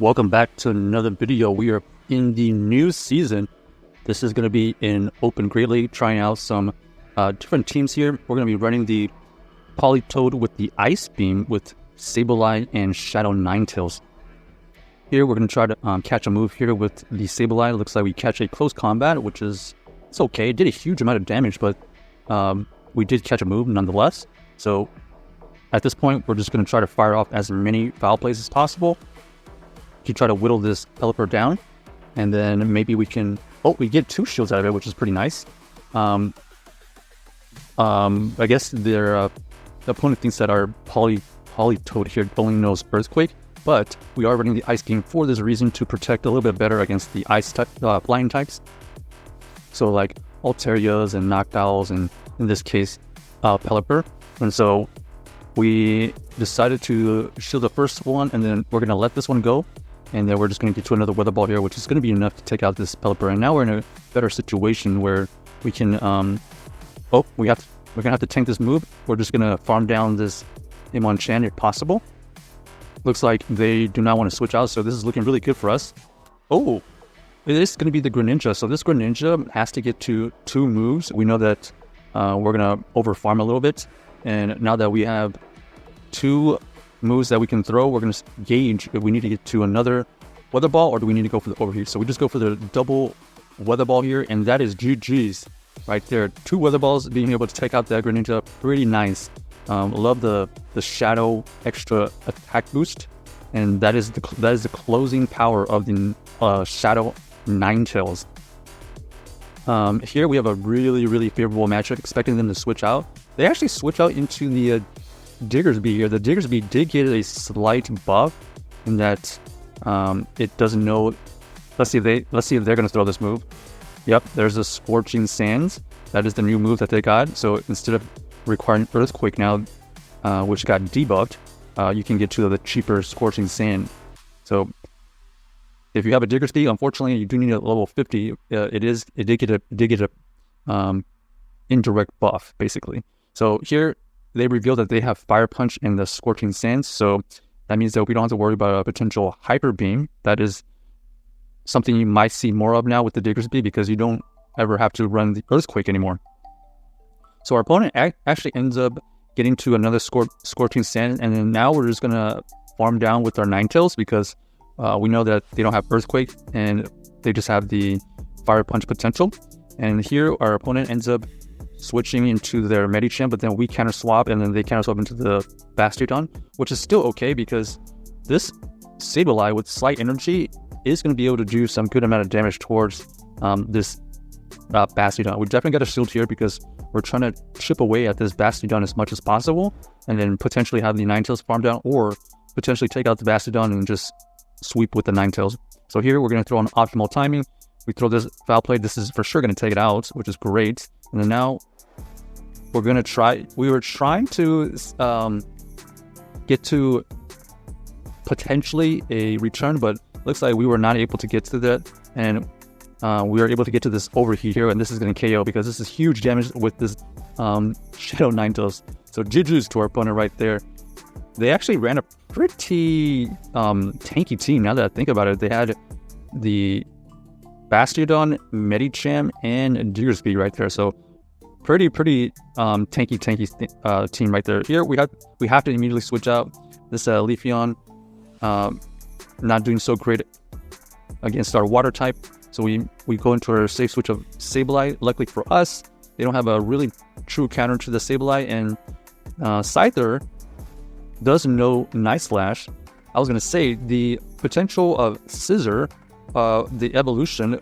Welcome back to another video. We are in the new season. This is going to be in Open Great League, trying out some different teams here. We're going to be running the Politoed with the Ice Beam with Sableye and Shadow Ninetales. Here we're going to try to catch a move here with the Sableye. It looks like we catch a close combat, which is, it's okay. It did a huge amount of damage, but we did catch a move nonetheless. So at this point, we're just going to try to fire off as many foul plays as possible to try to whittle this Pelipper down, and then maybe we can, we get 2 shields out of it, which is pretty nice. I guess the opponent thinks that our Politoed here only knows Earthquake, but we are running the Ice Beam for this reason, to protect a little bit better against the Ice type, flying types. So like Alterias and Ninetales, and in this case, Pelipper. And so we decided to shield the first one, and then we're going to let this one go. And then we're just going to get to another Weather Ball here, which is going to be enough to take out this Pelipper. And now we're in a better situation where we can, we're going to have to tank this move. We're just going to farm down this Hitmonchan if possible. Looks like they do not want to switch out, so this is looking really good for us. Oh, it is going to be the Greninja. So this Greninja has to get to 2 moves. We know that we're going to over-farm a little bit. And now that we have 2 moves that we can throw, we're going to gauge if we need to get to another Weather Ball or do we need to go for the overheat. So we just go for the double Weather Ball here, and that is GG's right there. 2 Weather Balls, being able to take out that Greninja, pretty nice. Love the Shadow extra attack boost, and that is the closing power of the Shadow Ninetales. Here we have a really favorable matchup, expecting them to switch out. They actually switch out into the Diggersby here. The Diggersby did get a slight buff in that it doesn't know. Let's see if they're going to throw this move. Yep, there's a Scorching Sands. That is the new move that they got. So instead of requiring Earthquake now, which got debuffed, you can get to the cheaper Scorching Sand. So if you have a Diggersby, unfortunately, you do need a level 50. It did get a indirect buff, basically. So here they reveal that they have Fire Punch and the Scorching Sands. So that means that we don't have to worry about a potential Hyper Beam. That is something you might see more of now with the Diggersby, because you don't ever have to run the Earthquake anymore. So our opponent actually ends up getting to another Scorching Sand, and then now we're just going to farm down with our Ninetales, because we know that they don't have Earthquake and they just have the Fire Punch potential. And here our opponent ends up switching into their Medicham, but then we counter swap, and then they counter swap into the Bastiodon, which is still okay, because this Sableye with Slight Energy is going to be able to do some good amount of damage towards this Bastiodon. We definitely got a shield here because we're trying to chip away at this Bastiodon as much as possible, and then potentially have the Ninetales farm down, or potentially take out the Bastiodon and just sweep with the Ninetales. So here we're going to throw on optimal timing. We throw this Foul Play. This is for sure going to take it out, which is great. And then now we're going to try. We were trying to get to potentially a return, but looks like we were not able to get to that. And we were able to get to this overheat here, and this is going to KO, because this is huge damage with this Shadow Ninetales. So GG's to our opponent right there. They actually ran a pretty tanky team, now that I think about it. They had the Bastiodon, Medicham, and Diggersby right there. So pretty tanky team right there. Here we have to immediately switch out this Leafeon, not doing so great against our water type. So we go into our safe switch of Sableye. Luckily for us, they don't have a really true counter to the Sableye, and Scyther doesn't know Night Slash. I was going to say the potential of Scissor, the evolution,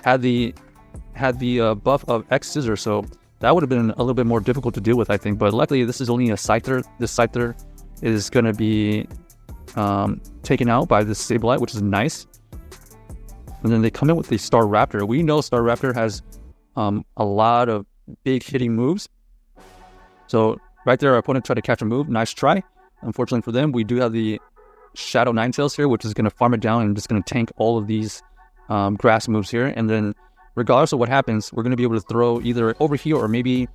had the buff of X Scissor, so that would have been a little bit more difficult to deal with, I think. But luckily, this is only a Scyther. This Scyther is going to be taken out by this Sableye, which is nice. And then they come in with the Staraptor. We know Staraptor has a lot of big hitting moves. So right there, our opponent tried to catch a move. Nice try. Unfortunately for them, we do have the Shadow Ninetales here, which is going to farm it down and just going to tank all of these grass moves here. And then regardless of what happens, we're going to be able to throw either overheat or maybe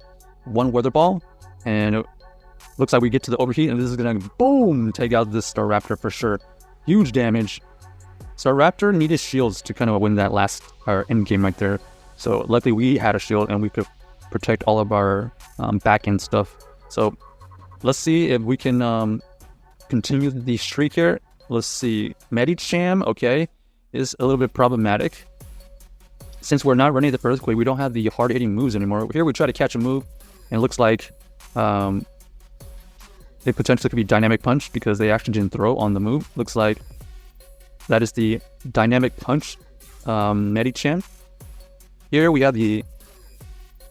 one Weather Ball. And it looks like we get to the overheat, and this is going to, boom, take out this Staraptor for sure. Huge damage. So our Raptor needed shields to kind of win that last end game right there. So luckily we had a shield and we could protect all of our back end stuff. So let's see if we can continue the streak here. Let's see. Medicham, okay, is a little bit problematic. Since we're not running the Earthquake, we don't have the hard-hitting moves anymore. Here we try to catch a move, and it looks like it potentially could be Dynamic Punch because they actually didn't throw on the move. Looks like that is the Dynamic Punch Medicham. Here we have the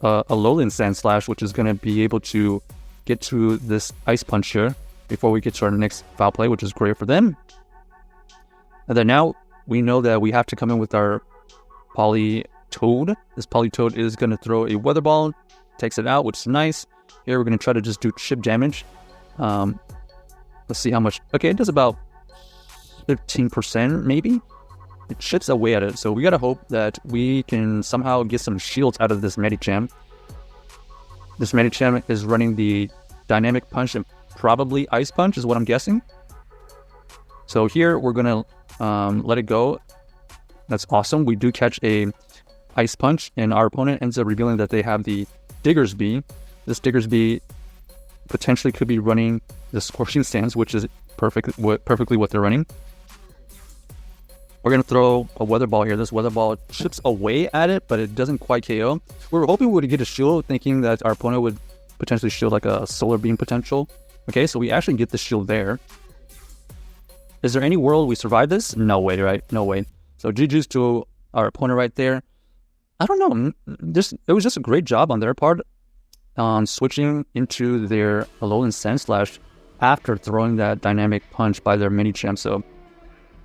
Alolan Sandslash, which is going to be able to get to this Ice Punch here before we get to our next foul play, which is great for them. And then now we know that we have to come in with our Politoed. This Politoed is going to throw a Weather Ball, takes it out, which is nice. Here we're going to try to just do chip damage. Let's see how much. Okay, it does about 15% maybe. It chips away at it, so we gotta hope that we can somehow get some shields out of this Medicham. This Medicham is running the Dynamic Punch and probably Ice Punch is what I'm guessing. So here we're gonna let it go. That's awesome. We do catch a Ice Punch, and our opponent ends up revealing that they have the Diggersby. This Diggersby potentially could be running the Scorching Stance, which is perfectly what they're running. We're going to throw a Weather Ball here. This Weather Ball chips away at it, but it doesn't quite KO. We were hoping we would get a shield, thinking that our opponent would potentially shield like a Solar Beam potential. Okay, so we actually get the shield there. Is there any world we survive this? No way, right? No way. So GG's to our opponent right there. I don't know. It was just a great job on their part on switching into their Alolan Sandslash after throwing that Dynamic Punch by their Medicham. So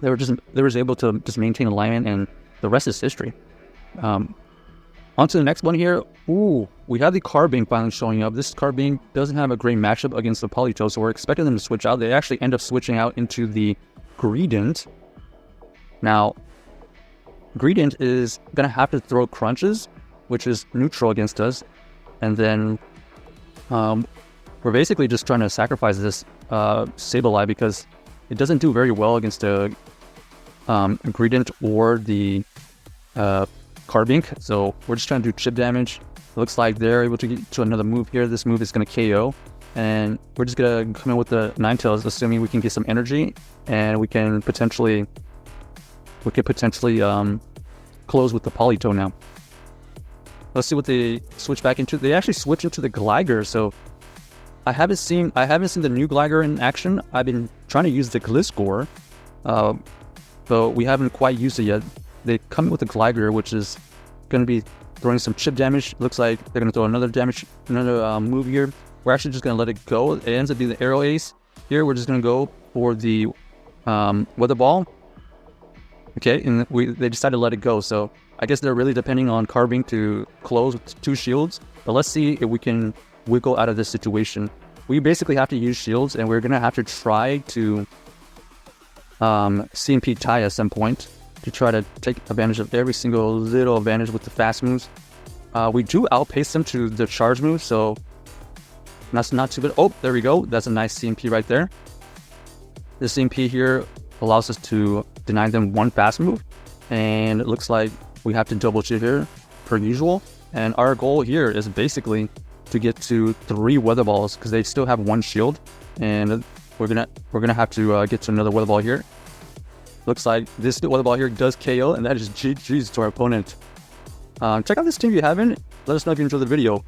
they were able to just maintain alignment, and the rest is history. On to the next one here. Ooh, we have the Carbink finally showing up. This Carbink doesn't have a great matchup against the Politoed, so we're expecting them to switch out. They actually end up switching out into the Greedent. Now, Greedent is going to have to throw Crunches, which is neutral against us. And then we're basically just trying to sacrifice this Sableye because it doesn't do very well against the Greedent or the Carbink. So we're just trying to do chip damage. It looks like they're able to get to another move here. This move is going to KO. And we're just going to come in with the Ninetales, assuming we can get some energy. And we could potentially close with the Politoed now. Let's see what they switch back into. They actually switch into the Gligar, so I haven't seen the new Gligar in action. I've been trying to use the Gliscor, but we haven't quite used it yet. They come with the Gligar, which is going to be throwing some chip damage. Looks like they're going to throw another move here. We're actually just going to let it go. It ends up being the Aero Ace. Here, we're just going to go for the Weather Ball. Okay, and they decided to let it go, so I guess they're really depending on Carbink to close with 2 shields. But let's see if we can wiggle out of this situation. We basically have to use shields, and we're going to have to try to CMP tie at some point to try to take advantage of every single little advantage with the fast moves. We do outpace them to the charge move, so that's not too bad. Oh, there we go. That's a nice CMP right there. The CMP here allows us to deny them 1 fast move, and it looks like we have to double chip here per usual. And our goal here is basically to get to 3 Weather Balls because they still have 1 shield, and we're gonna have to get to another Weather Ball here. Looks like this Weather Ball here does KO, and that is GG's to our opponent. Check out this team if you haven't. Let us know if you enjoyed the video.